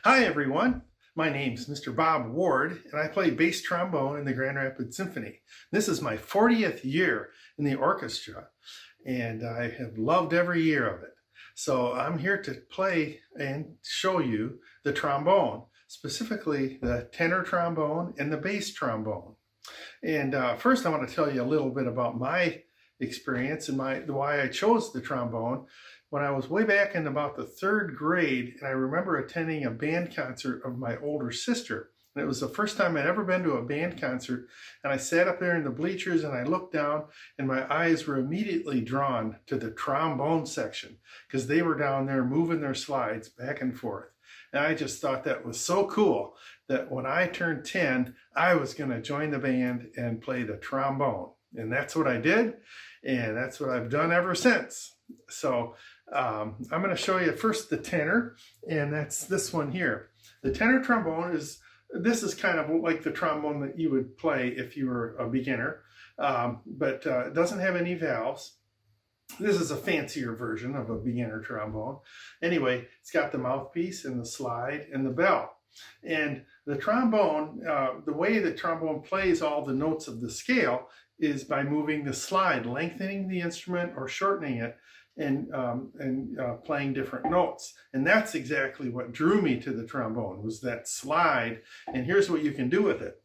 Hi everyone, my name's Mr. Bob Ward and I play bass trombone in the Grand Rapids Symphony. This is my 40th year in the orchestra and I have loved every year of it. So I'm here to play and show you the trombone, specifically the tenor trombone and the bass trombone. And first I want to tell you a little bit about my experience and why I chose the trombone. When I was way back in about the third grade, and I remember attending a band concert of my older sister. And it was the first time I'd ever been to a band concert. And I sat up there in the bleachers and I looked down and my eyes were immediately drawn to the trombone section because they were down there moving their slides back and forth. And I just thought that was so cool that when I turned 10, I was going to join the band and play the trombone. And that's what I did. And that's what I've done ever since. So I'm going to show you first the tenor, and that's this one here. The tenor trombone is kind of like the trombone that you would play if you were a beginner, but it doesn't have any valves. This is a fancier version of a beginner trombone. Anyway, it's got the mouthpiece and the slide and the bell. And the trombone, the way the trombone plays all the notes of the scale is by moving the slide, lengthening the instrument or shortening it, and playing different notes. And that's exactly what drew me to the trombone, was that slide. And here's what you can do with it.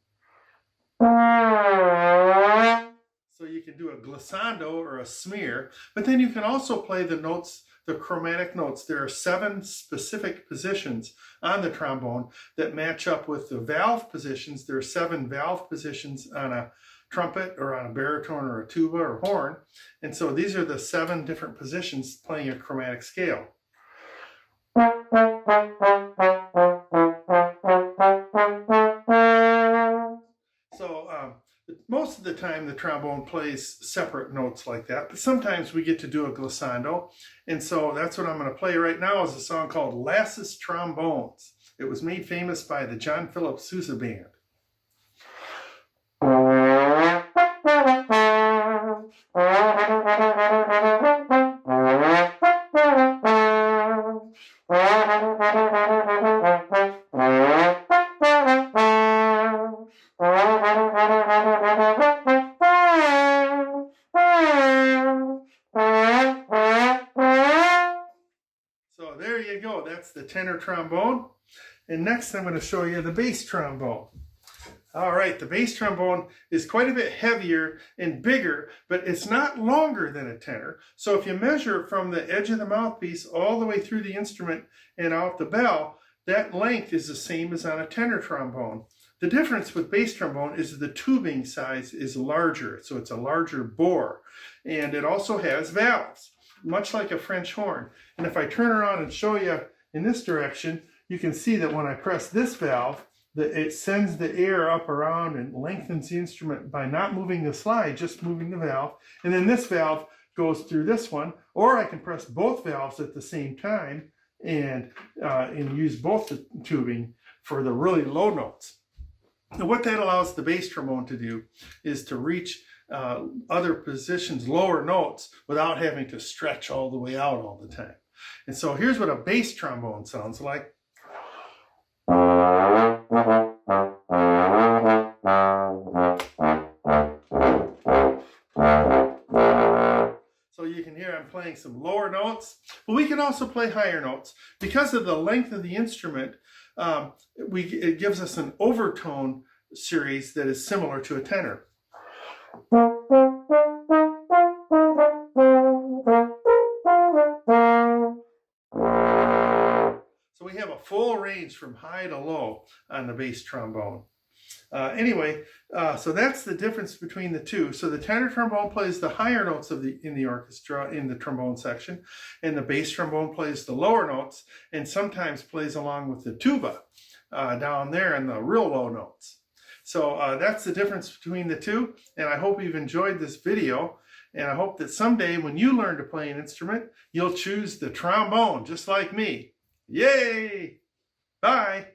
So you can do a glissando or a smear, but then you can also play the notes, the chromatic notes. There are 7 specific positions on the trombone that match up with the valve positions. There are 7 valve positions on a trumpet or on a baritone or a tuba or horn. And so these are the 7 different positions playing a chromatic scale. So most of the time the trombone plays separate notes like that, but sometimes we get to do a glissando. And so that's what I'm going to play right now is a song called Lasses Trombones. It was made famous by the John Philip Sousa Band. So there you go, that's the tenor trombone. And next I'm going to show you the bass trombone. All right, the bass trombone is quite a bit heavier and bigger, but it's not longer than a tenor. So if you measure from the edge of the mouthpiece all the way through the instrument and out the bell, that length is the same as on a tenor trombone. The difference with bass trombone is the tubing size is larger, so it's a larger bore. And it also has valves, much like a French horn. And if I turn around and show you in this direction, you can see that when I press this valve, it sends the air up around and lengthens the instrument by not moving the slide, just moving the valve. And then this valve goes through this one, or I can press both valves at the same time and use both the tubing for the really low notes. And what that allows the bass trombone to do is to reach other positions, lower notes, without having to stretch all the way out all the time. And so here's what a bass trombone sounds like. So you can hear I'm playing some lower notes, but we can also play higher notes. Because of the length of the instrument, it gives us an overtone series that is similar to a tenor. So we have a full range from high to low on the bass trombone. So that's the difference between the two. So the tenor trombone plays the higher notes in the orchestra in the trombone section, and the bass trombone plays the lower notes and sometimes plays along with the tuba down there in the real low notes. So that's the difference between the two, and I hope you've enjoyed this video, and I hope that someday when you learn to play an instrument, you'll choose the trombone just like me. Yay! Bye!